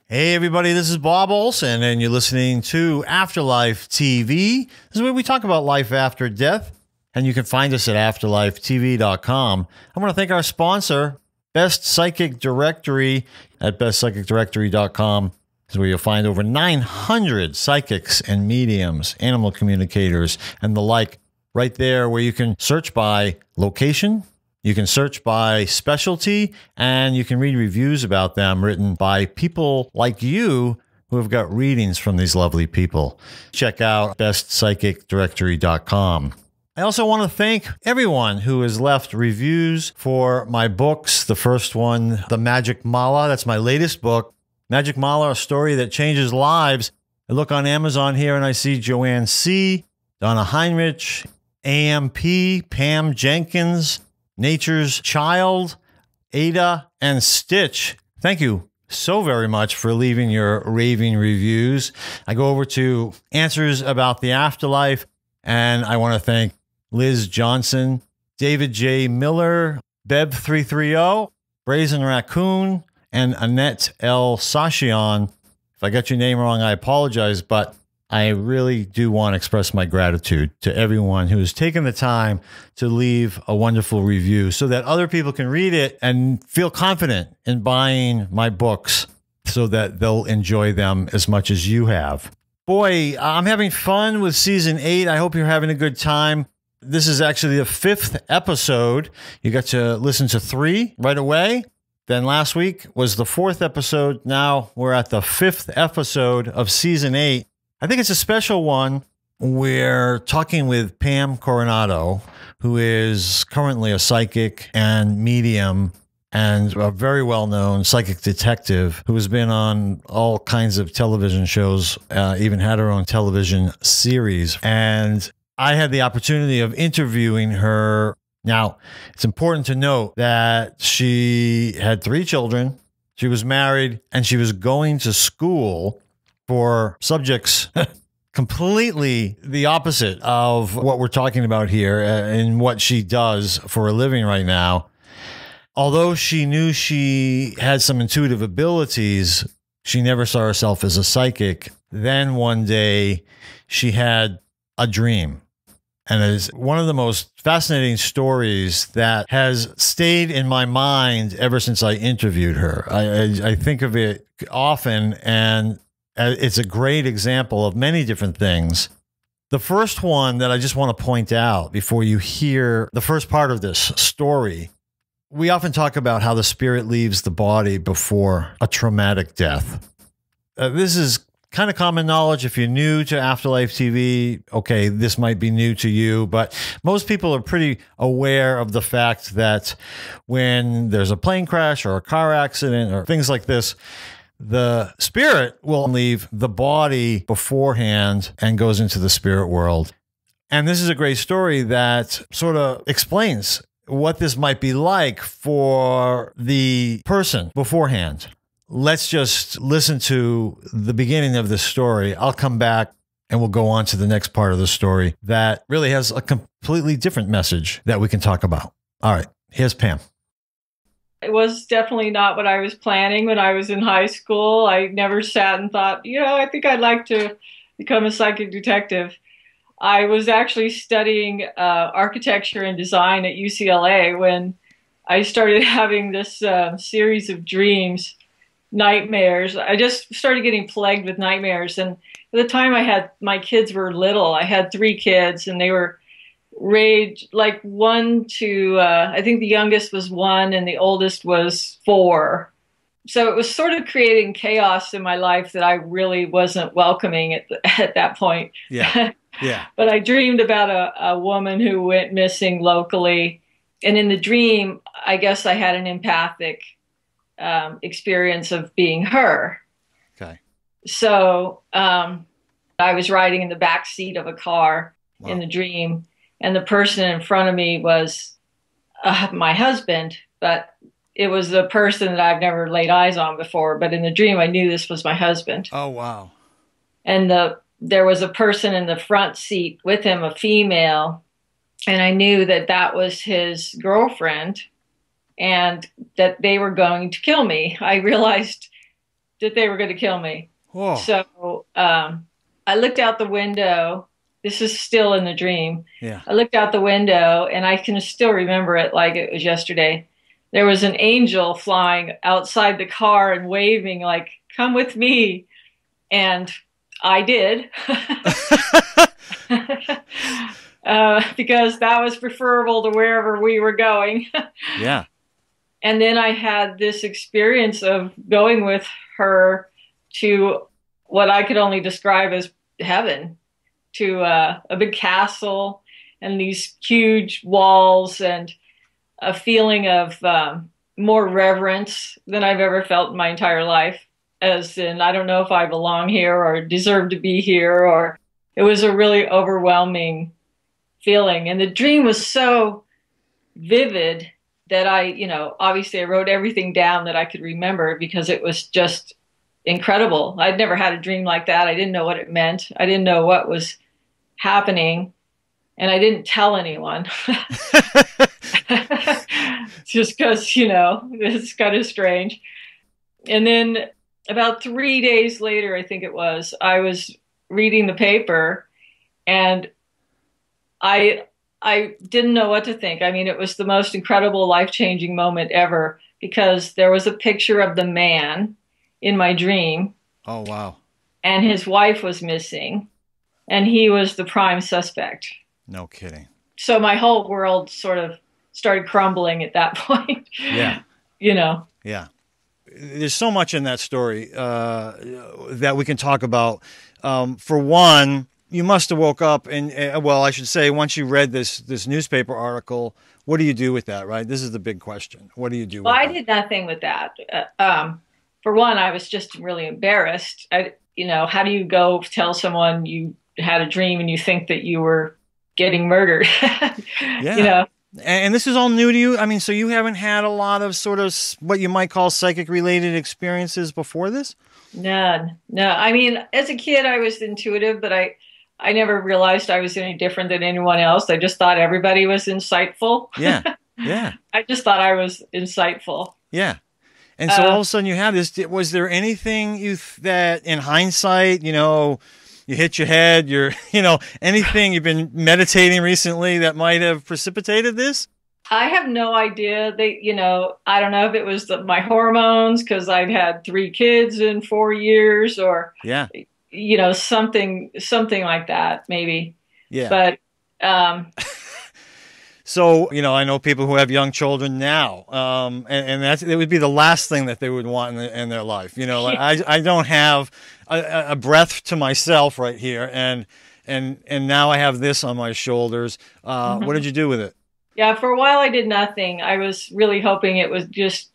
Hey everybody, this is Bob Olson, and you're listening to Afterlife TV. This is where we talk about life after death, and you can find us at afterlifetv.com. I want to thank our sponsor, Best Psychic Directory at bestpsychicdirectory.com. This is where you'll find over 900 psychics and mediums, animal communicators, and the like, right there where you can search by location. You can search by specialty, and you can read reviews about them written by people like you who have got readings from these lovely people. Check out bestpsychicdirectory.com. I also want to thank everyone who has left reviews for my books. The first one, The Magic Mala, that's my latest book. Magic Mala, a story that changes lives. I look on Amazon here and I see Joanne C., Donna Heinrich, AMP, Pam Jenkins, Nature's Child, Ada, and Stitch. Thank you so very much for leaving your raving reviews. I go over to Answers About the Afterlife, and I want to thank Liz Johnson, David J. Miller, Beb330, Brazen Raccoon, and Annette L. Sashion. If I got your name wrong, I apologize, but I really do want to express my gratitude to everyone who has taken the time to leave a wonderful review so that other people can read it and feel confident in buying my books so that they'll enjoy them as much as you have. Boy, I'm having fun with season 8. I hope you're having a good time. This is actually the 5th episode. You got to listen to 3 right away. Then last week was the 4th episode. Now we're at the 5th episode of season 8. I think it's a special one. We're talking with Pam Coronado, who is currently a psychic and medium and a very well-known psychic detective who has been on all kinds of television shows, even had her own television series. And I had the opportunity of interviewing her. Now, it's important to note that she had 3 children, she was married, and she was going to school for subjects completely the opposite of what we're talking about here and what she does for a living right now. Although she knew she had some intuitive abilities, she never saw herself as a psychic. Then one day she had a dream. And it is one of the most fascinating stories that has stayed in my mind ever since I interviewed her. I think of it often, and it's a great example of many different things. The first one that I just want to point out before you hear the first part of this story, we often talk about how the spirit leaves the body before a traumatic death. This is kind of common knowledge. If you're new to Afterlife TV, okay, this might be new to you, but most people are pretty aware of the fact that when there's a plane crash or a car accident or things like this, the spirit will leave the body beforehand and goes into the spirit world. And this is a great story that sort of explains what this might be like for the person beforehand. Let's just listen to the beginning of this story. I'll come back and we'll go on to the next part of the story that really has a completely different message that we can talk about. All right, here's Pam. It was definitely not what I was planning when I was in high school. I never sat and thought, I think I'd like to become a psychic detective. I was actually studying architecture and design at UCLA when I started having this series of dreams, nightmares. I just started getting plagued with nightmares. And at the time my kids were little. I had 3 kids, and they were ranged like 1 to, I think the youngest was 1 and the oldest was 4. So it was sort of creating chaos in my life that I really wasn't welcoming at that point. Yeah. Yeah. But I dreamed about a woman who went missing locally. And in the dream, I guess I had an empathic experience of being her. Okay. So I was riding in the back seat of a car. Wow. In the dream, and the person in front of me was my husband, but it was a person that I've never laid eyes on before. But in the dream, I knew this was my husband. Oh, wow. And there was a person in the front seat with him, a female, and I knew that that was his girlfriend and that they were going to kill me. I realized that they were going to kill me. Whoa. So I looked out the window. This is still in the dream. Yeah. I looked out the window, and I can still remember it like it was yesterday. There was an angel flying outside the car and waving like, "Come with me." And I did. Because that was preferable to wherever we were going. Yeah. And then I had this experience of going with her to what I could only describe as heaven, to a big castle and these huge walls, and a feeling of more reverence than I've ever felt in my entire life. As in, I don't know if I belong here or deserve to be here, or it was a really overwhelming feeling. And the dream was so vivid that obviously I wrote everything down that I could remember, because it was just incredible. I'd never had a dream like that. I didn't know what it meant. I didn't know what was happening, and I didn't tell anyone. Just because, it's kind of strange. And then about 3 days later, I think it was, I was reading the paper, and I didn't know what to think. I mean, it was the most incredible, life-changing moment ever, because there was a picture of the man in my dream. Oh, wow. And his wife was missing, and he was the prime suspect. No kidding. So my whole world sort of started crumbling at that point. Yeah. Yeah. There's so much in that story that we can talk about. For one, you must have woke up and, well, I should say, once you read this newspaper article, what do you do with that, right? This is the big question. What do you do with that? I did nothing with that. For one, I was just really embarrassed. How do you go tell someone you had a dream and you think that you were getting murdered? Yeah. And this is all new to you? I mean, so you haven't had a lot of sort of what you might call psychic-related experiences before this? None. No. I mean, as a kid, I was intuitive, but I never realized I was any different than anyone else. I just thought everybody was insightful. Yeah. Yeah. I just thought I was insightful. Yeah. And so all of a sudden you have this. Was there anything that in hindsight, you hit your head, anything you've been meditating recently that might have precipitated this? I have no idea. I don't know if it was my hormones, because I'd had 3 kids in 4 years, or, yeah, something like that, maybe. Yeah. But, so, I know people who have young children now, and it would be the last thing that they would want in their life. Like I don't have a breath to myself right here, and now I have this on my shoulders. What did you do with it? Yeah, for a while I did nothing. I was really hoping it was just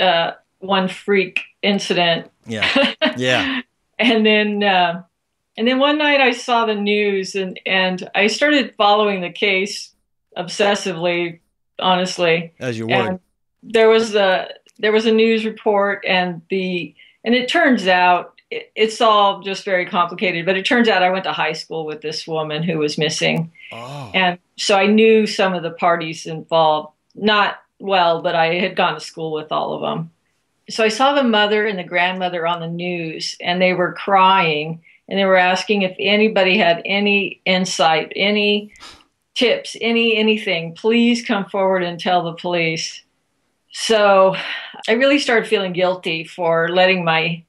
one freak incident. Yeah, yeah. And then one night I saw the news, and I started following the case obsessively, honestly. As you would. And there was a news report, and it turns out it's all just very complicated, but it turns out I went to high school with this woman who was missing. Oh. And so I knew some of the parties involved, not well, but I had gone to school with all of them. So I saw the mother and the grandmother on the news, and they were crying, and they were asking if anybody had any insight, any tips, anything, please come forward and tell the police. So I really started feeling guilty for letting my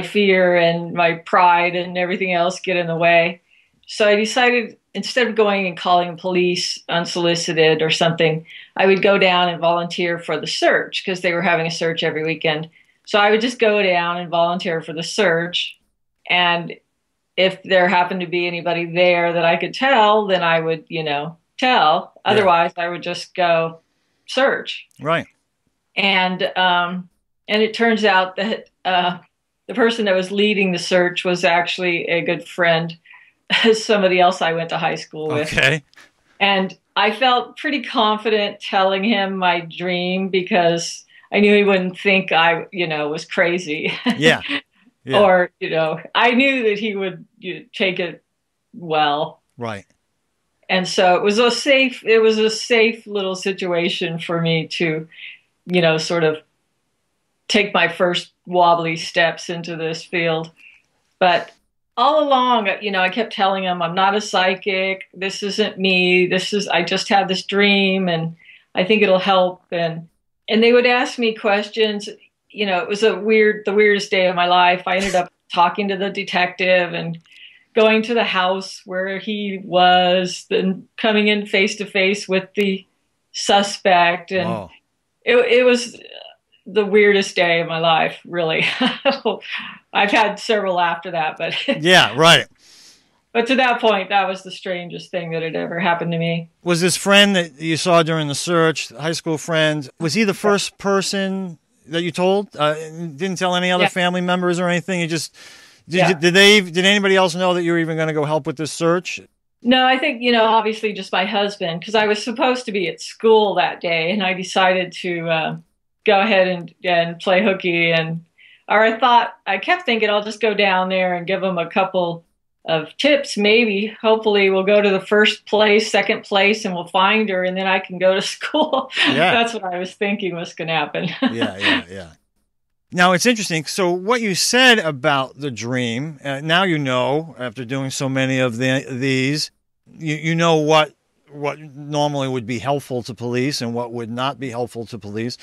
fear and my pride and everything else get in the way. So I decided, instead of going and calling the police unsolicited or something, I would go down and volunteer for the search, because they were having a search every weekend. So I would just go down and volunteer for the search. And if there happened to be anybody there that I could tell, then I would, tell. Otherwise, I would just go search. Right. And it turns out that the person that was leading the search was actually a good friend, somebody else I went to high school with. Okay. And I felt pretty confident telling him my dream, because I knew he wouldn't think I, was crazy. Yeah. Yeah. Or, I knew that he would take it well. Right. And so it was a safe little situation for me to, sort of take my first wobbly steps into this field. But all along, I kept telling them, I'm not a psychic. This isn't me. I just had this dream and I think it'll help. And they would ask me questions. It was the weirdest day of my life. I ended up talking to the detective and going to the house where he was, then coming in face to face with the suspect. And Wow. it was the weirdest day of my life, really. I've had several after that, but Yeah, right. but to that point, that was the strangest thing that had ever happened to me. Was this friend that you saw during the search, high school friend, was he the first person that you told? Didn't tell any other family members or anything? You just did anybody else know that you were even going to go help with this search? No, I think, obviously just my husband, because I was supposed to be at school that day, and I decided to go ahead and play hooky. I kept thinking I'll just go down there and give them a couple of tips. Maybe, hopefully we'll go to the first place, second place, and we'll find her, and then I can go to school. Yeah. That's what I was thinking was going to happen. Yeah. Now, it's interesting. So what you said about the dream, now after doing so many of these, you know what normally would be helpful to police and what would not be helpful to police.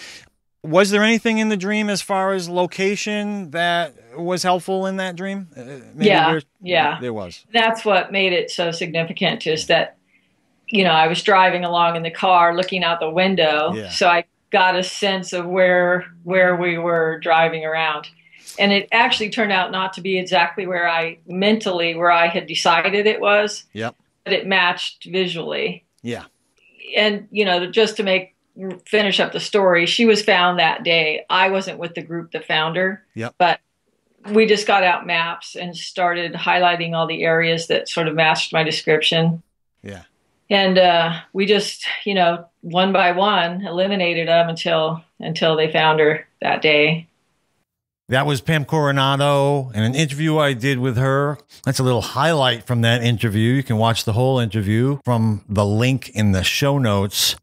Was there anything in the dream as far as location that was helpful in that dream? Yeah. There was. That's what made it so significant, is that, I was driving along in the car looking out the window. Yeah. So I got a sense of where we were driving around. And it actually turned out not to be exactly where I had decided it was. Yep. But it matched visually. Yeah. And, just to finish up the story, she was found that day. I wasn't with the group that found her. Yep. But we just got out maps and started highlighting all the areas that sort of matched my description. Yeah. And we just, one by one, eliminated them until they found her that day. That was Pam Coronado, and an interview I did with her. That's a little highlight from that interview. You can watch the whole interview from the link in the show notes.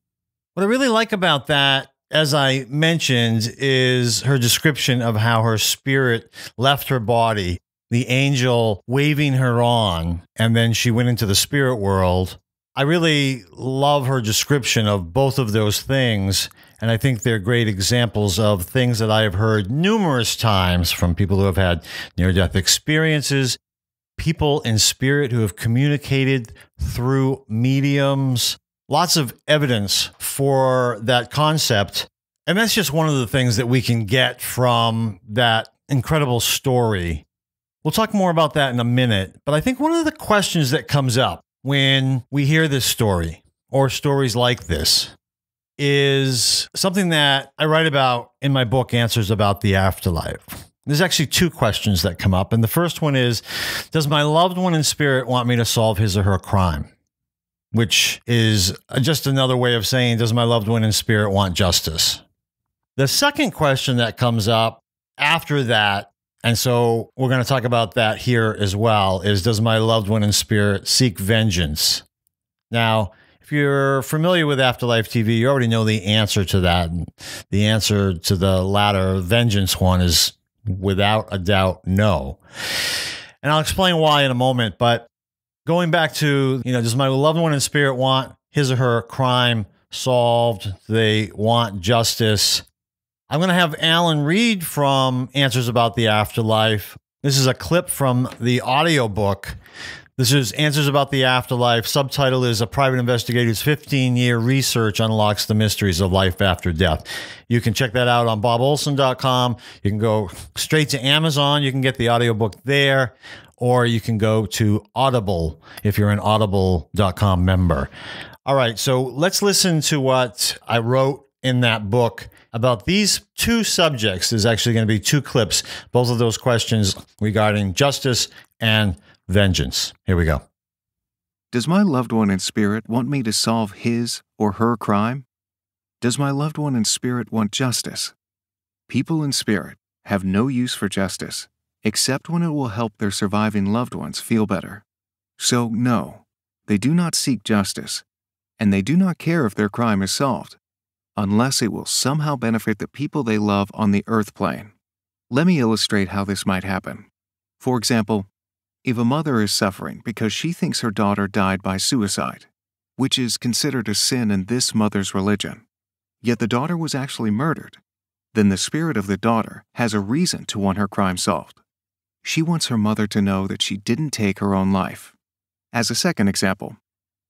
What I really like about that, as I mentioned, is her description of how her spirit left her body, the angel waving her on, and then she went into the spirit world. I really love her description of both of those things, and I think they're great examples of things that I have heard numerous times from people who have had near-death experiences, people in spirit who have communicated through mediums. Lots of evidence for that concept. And that's just one of the things that we can get from that incredible story. We'll talk more about that in a minute. But I think one of the questions that comes up when we hear this story, or stories like this, is something that I write about in my book, Answers About the Afterlife. There's actually two questions that come up. And the first one is, does my loved one in spirit want me to solve his or her crime? Which is just another way of saying, does my loved one in spirit want justice? The second question that comes up after that, and so we're going to talk about that here as well, is does my loved one in spirit seek vengeance? Now, if you're familiar with Afterlife TV, you already know the answer to that. And the answer to the latter vengeance one is without a doubt no. And I'll explain why in a moment, but going back to, does my loved one in spirit want his or her crime solved? Do they want justice? I'm going to have Alan read from Answers About the Afterlife. This is a clip from the audiobook. This is Answers About the Afterlife. Subtitle is A Private Investigator's 15-Year Research Unlocks the Mysteries of Life After Death. You can check that out on bobolson.com. You can go straight to Amazon. You can get the audiobook there, or you can go to Audible if you're an audible.com member. All right, so let's listen to what I wrote in that book about these two subjects. There's actually going to be two clips, both of those questions regarding justice and vengeance. Here we go. Does my loved one in spirit want me to solve his or her crime? Does my loved one in spirit want justice? People in spirit have no use for justice, except when it will help their surviving loved ones feel better. So, no, they do not seek justice, and they do not care if their crime is solved. unless it will somehow benefit the people they love on the earth plane. Let me illustrate how this might happen. For example, if a mother is suffering because she thinks her daughter died by suicide, which is considered a sin in this mother's religion, yet the daughter was actually murdered, then the spirit of the daughter has a reason to want her crime solved. She wants her mother to know that she didn't take her own life. As a second example,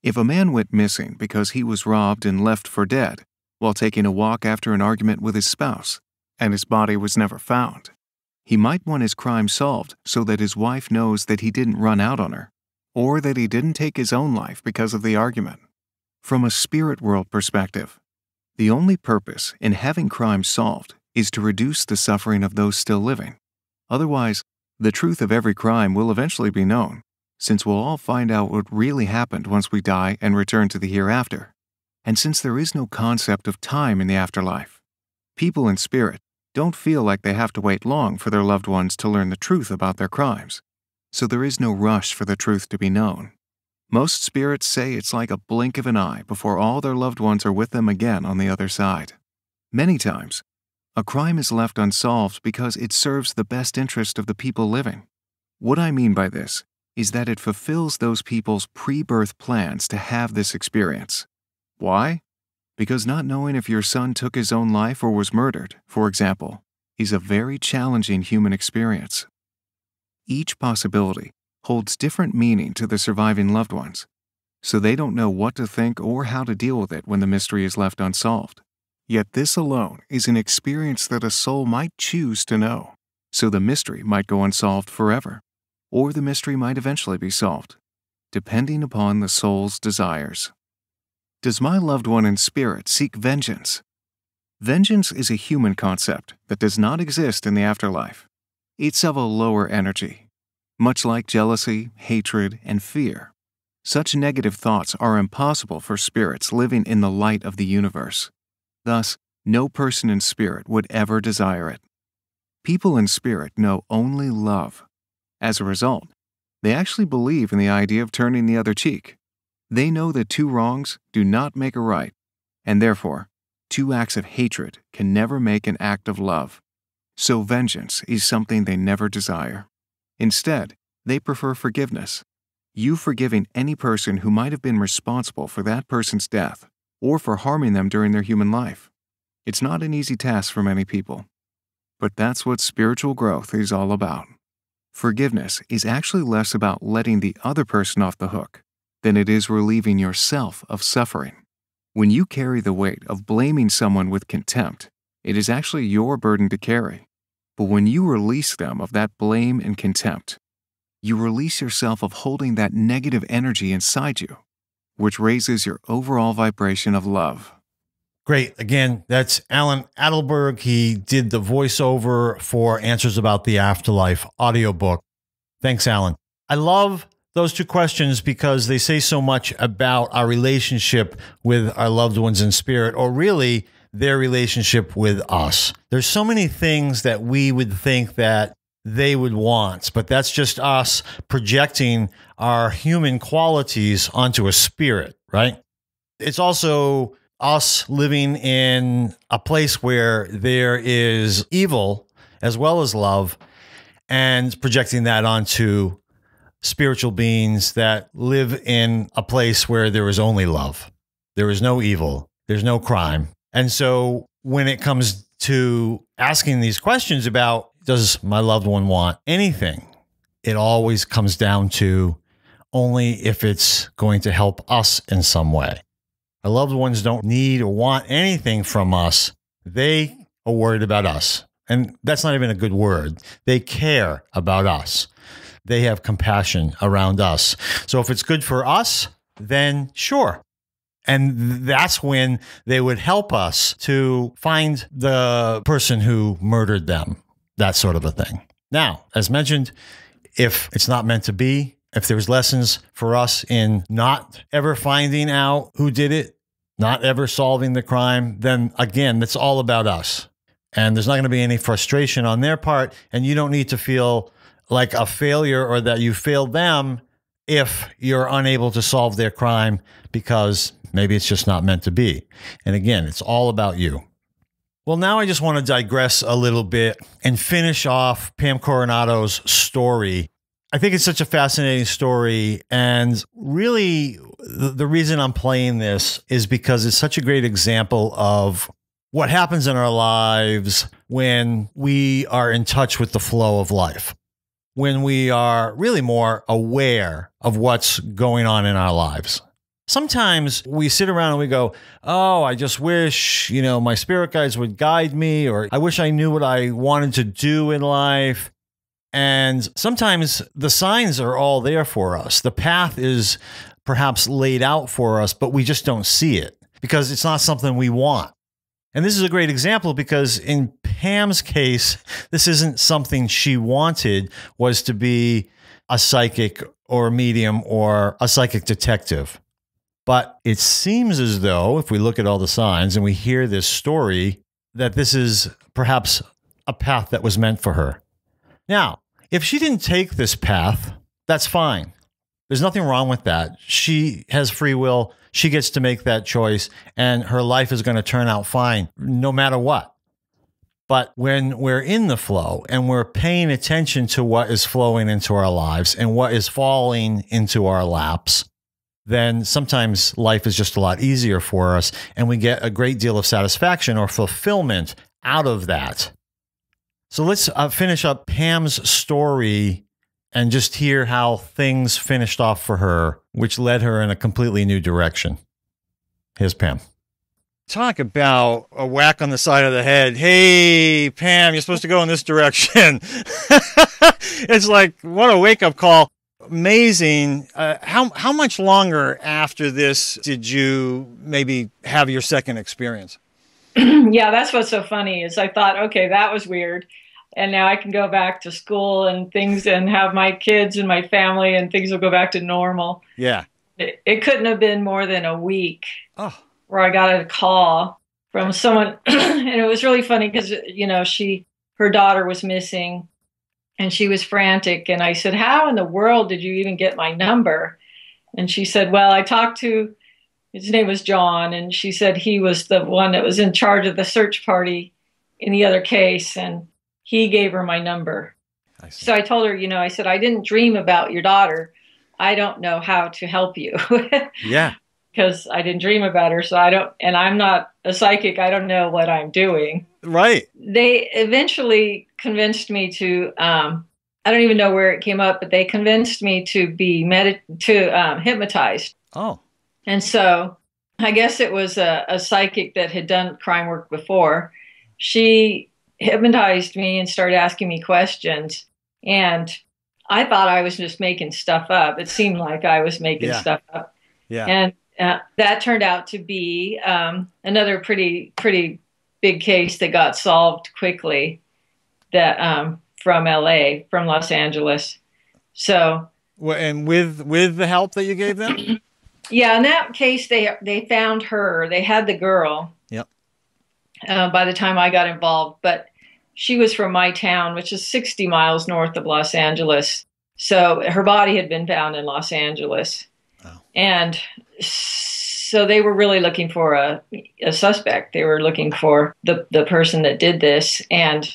if a man went missing because he was robbed and left for dead while taking a walk after an argument with his spouse, and his body was never found, he might want his crime solved so that his wife knows that he didn't run out on her, or that he didn't take his own life because of the argument. From a spirit world perspective, the only purpose in having crime solved is to reduce the suffering of those still living. Otherwise, the truth of every crime will eventually be known, since we'll all find out what really happened once we die and return to the hereafter. And since there is no concept of time in the afterlife, people in spirit don't feel like they have to wait long for their loved ones to learn the truth about their crimes, so there is no rush for the truth to be known. Most spirits say it's like a blink of an eye before all their loved ones are with them again on the other side. Many times, a crime is left unsolved because it serves the best interest of the people living. What I mean by this is that it fulfills those people's pre-birth plans to have this experience. Why? Because not knowing if your son took his own life or was murdered, for example, is a very challenging human experience. Each possibility holds different meaning to the surviving loved ones, so they don't know what to think or how to deal with it when the mystery is left unsolved. Yet this alone is an experience that a soul might choose to know, so the mystery might go unsolved forever, or the mystery might eventually be solved, depending upon the soul's desires. Does my loved one in spirit seek vengeance? Vengeance is a human concept that does not exist in the afterlife. It's of a lower energy. Much like jealousy, hatred, and fear, such negative thoughts are impossible for spirits living in the light of the universe. Thus, no person in spirit would ever desire it. People in spirit know only love. As a result, they actually believe in the idea of turning the other cheek. They know that two wrongs do not make a right, and therefore, two acts of hatred can never make an act of love. So vengeance is something they never desire. Instead, they prefer forgiveness. You forgiving any person who might have been responsible for that person's death or for harming them during their human life. It's not an easy task for many people, but that's what spiritual growth is all about. Forgiveness is actually less about letting the other person off the hook than it is relieving yourself of suffering. When you carry the weight of blaming someone with contempt, it is actually your burden to carry. But when you release them of that blame and contempt, you release yourself of holding that negative energy inside you, which raises your overall vibration of love. Great. Again, that's Alan Adelberg. He did the voiceover for Answers About the Afterlife audiobook. Thanks, Alan. I love those two questions because they say so much about our relationship with our loved ones in spirit, or really their relationship with us. There's so many things that we would think that they would want, but that's just us projecting our human qualities onto a spirit, right? It's also us living in a place where there is evil as well as love and projecting that onto spiritual beings that live in a place where there is only love. There is no evil. There's no crime. And so when it comes to asking these questions about, does my loved one want anything? It always comes down to only if it's going to help us in some way. Our loved ones don't need or want anything from us. They are worried about us. And that's not even a good word. They care about us. They have compassion around us. So if it's good for us, then sure. And that's when they would help us to find the person who murdered them, that sort of a thing. Now, as mentioned, if it's not meant to be, if there's lessons for us in not ever finding out who did it, not ever solving the crime, then again, it's all about us. And there's not going to be any frustration on their part, and you don't need to feel like a failure or that you failed them if you're unable to solve their crime because maybe it's just not meant to be. And again, it's all about you. Well, now I just want to digress a little bit and finish off Pam Coronado's story. I think it's such a fascinating story. And really, the reason I'm playing this is because it's such a great example of what happens in our lives when we are in touch with the flow of life, when we are really more aware of what's going on in our lives. Sometimes we sit around and we go, oh, I just wish, my spirit guides would guide me, or I wish I knew what I wanted to do in life. And sometimes the signs are all there for us. The path is perhaps laid out for us, but we just don't see it because it's not something we want. And this is a great example because in Pam's case, this isn't something she wanted, was to be a psychic or a medium or a psychic detective. But it seems as though, if we look at all the signs and we hear this story, that this is perhaps a path that was meant for her. Now, if she didn't take this path, that's fine. There's nothing wrong with that. She has free will. She gets to make that choice, and her life is going to turn out fine, no matter what. But when we're in the flow and we're paying attention to what is flowing into our lives and what is falling into our laps, then sometimes life is just a lot easier for us, and we get a great deal of satisfaction or fulfillment out of that. So let's finish up Pam's story and just hear how things finished off for her, which led her in a completely new direction. Here's Pam. Talk about a whack on the side of the head. Hey, Pam, you're supposed to go in this direction. It's like, what a wake-up call. Amazing. How much longer after this did you maybe have your second experience? Yeah, that's what's so funny is I thought, okay, that was weird. And now I can go back to school and things and have my kids and my family and things will go back to normal. Yeah. It couldn't have been more than a week where I got a call from someone. And it was really funny because, her daughter was missing. And she was frantic. And I said, how in the world did you even get my number? And she said, well, I talked to, his name was John. And she said he was the one that was in charge of the search party in the other case. And he gave her my number. So I told her, I said, I didn't dream about your daughter. I don't know how to help you. Yeah. Because I didn't dream about her. So and I'm not a psychic. I don't know what I'm doing. Right. They eventually convinced me to, I don't even know where it came up, but they convinced me to be hypnotized. Oh. And so I guess it was a psychic that had done crime work before. She hypnotized me and started asking me questions. And I thought I was just making stuff up. It seemed like I was making stuff up. Yeah. And that turned out to be another pretty big case that got solved quickly that from LA, from Los Angeles. So, well, and with the help that you gave them? Yeah, in that case they found her. They had the girl. Yep. By the time I got involved, but she was from my town, which is 60 miles north of Los Angeles. So her body had been found in Los Angeles. Oh. And so they were really looking for a suspect. They were looking for the person that did this. And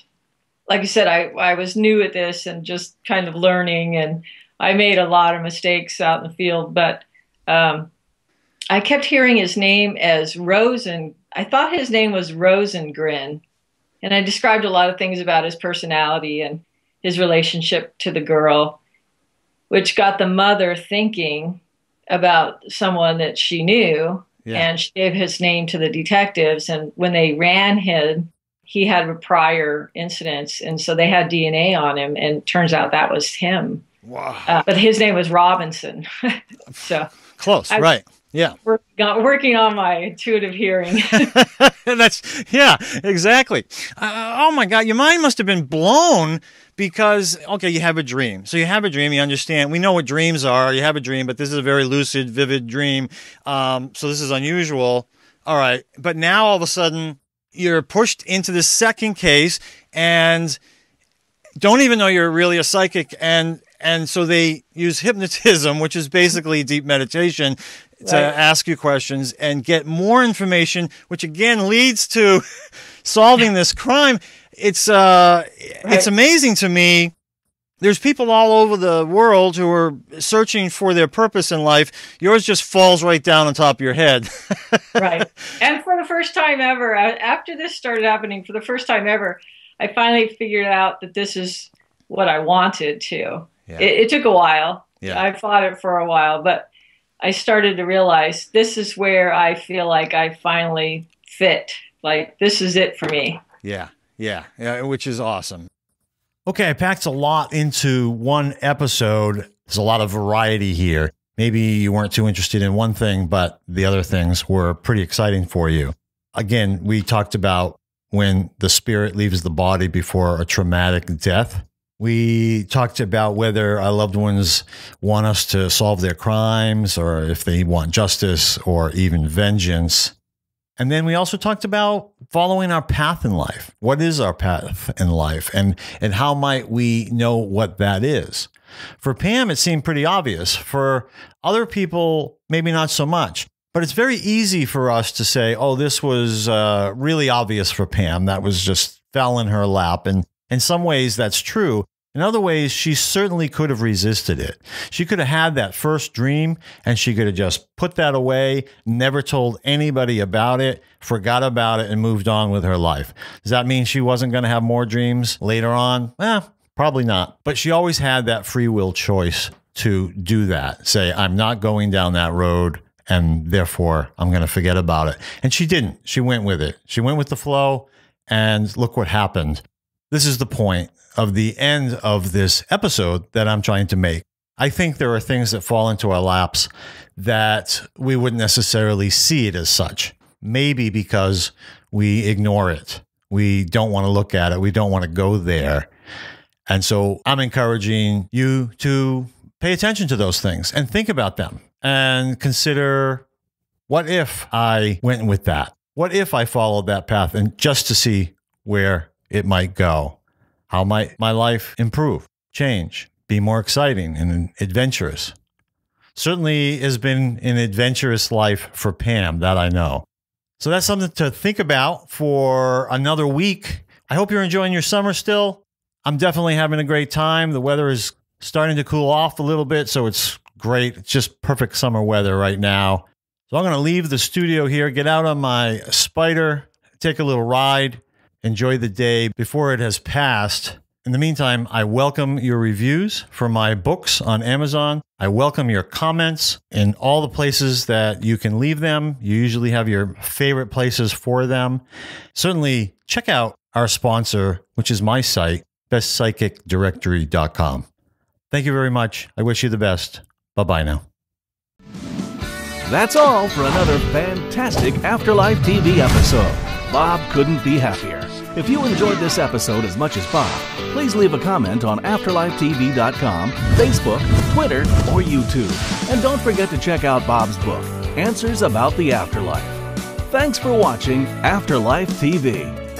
like I said, I was new at this and just kind of learning, and I made a lot of mistakes out in the field, but I kept hearing his name as Rosen. I thought his name was Rosengren. And I described a lot of things about his personality and his relationship to the girl, which got the mother thinking about someone that she knew. Yeah. And she gave his name to the detectives. And when they ran him, he had prior incidents. And so they had DNA on him. And it turns out that was him. Wow. But his name was Robinson. So close, right. Yeah. Working on my intuitive hearing. Yeah, exactly. Oh my God, your mind must have been blown because, okay, you have a dream. So you have a dream, you understand. We know what dreams are. You have a dream, but this is a very lucid, vivid dream. So this is unusual. All right. But now all of a sudden you're pushed into this second case, and don't even know you're really a psychic, and so they use hypnotism, which is basically deep meditation, to ask you questions and get more information, which again leads to solving this crime. It's amazing to me. There's people all over the world who are searching for their purpose in life. Yours just falls right down on top of your head. Right. And for the first time ever, after this started happening, for the first time ever, I finally figured out that this is what I wanted to. Yeah. It took a while. Yeah. I fought it for a while, but I started to realize this is where I feel like I finally fit. Like, this is it for me. Yeah, which is awesome. Okay, I packed a lot into one episode. There's a lot of variety here. Maybe you weren't too interested in one thing, but the other things were pretty exciting for you. Again, we talked about when the spirit leaves the body before a traumatic death. We talked about whether our loved ones want us to solve their crimes, or if they want justice or even vengeance. And then we also talked about following our path in life. What is our path in life, and how might we know what that is? For Pam, it seemed pretty obvious. For other people, maybe not so much. But it's very easy for us to say, oh, this was really obvious for Pam. That was just fell in her lap. And in some ways, that's true. In other ways, she certainly could have resisted it. She could have had that first dream, and she could have just put that away, never told anybody about it, forgot about it, and moved on with her life. Does that mean she wasn't going to have more dreams later on? Probably not. But she always had that free will choice to do that. Say, I'm not going down that road, and therefore I'm going to forget about it. And she didn't. She went with it. She went with the flow, and look what happened. This is the point of the end of this episode that I'm trying to make. I think there are things that fall into our laps that we wouldn't necessarily see it as such. Maybe because we ignore it. We don't want to look at it. We don't want to go there. And so I'm encouraging you to pay attention to those things and think about them and consider, what if I went with that? What if I followed that path, and just to see where it might go? How might my life improve, change, be more exciting and adventurous? Certainly has been an adventurous life for Pam, that I know. So that's something to think about for another week. I hope you're enjoying your summer still. I'm definitely having a great time. The weather is starting to cool off a little bit, so it's great. It's just perfect summer weather right now. So I'm going to leave the studio here, get out on my Spider, take a little ride, enjoy the day before it has passed. In the meantime, I welcome your reviews for my books on Amazon. I welcome your comments in all the places that you can leave them. You usually have your favorite places for them. Certainly check out our sponsor, which is my site, bestpsychicdirectory.com. Thank you very much. I wish you the best. Bye-bye now. That's all for another fantastic Afterlife TV episode. Bob couldn't be happier. If you enjoyed this episode as much as Bob, please leave a comment on AfterlifeTV.com, Facebook, Twitter, or YouTube. And don't forget to check out Bob's book, Answers About the Afterlife. Thanks for watching Afterlife TV.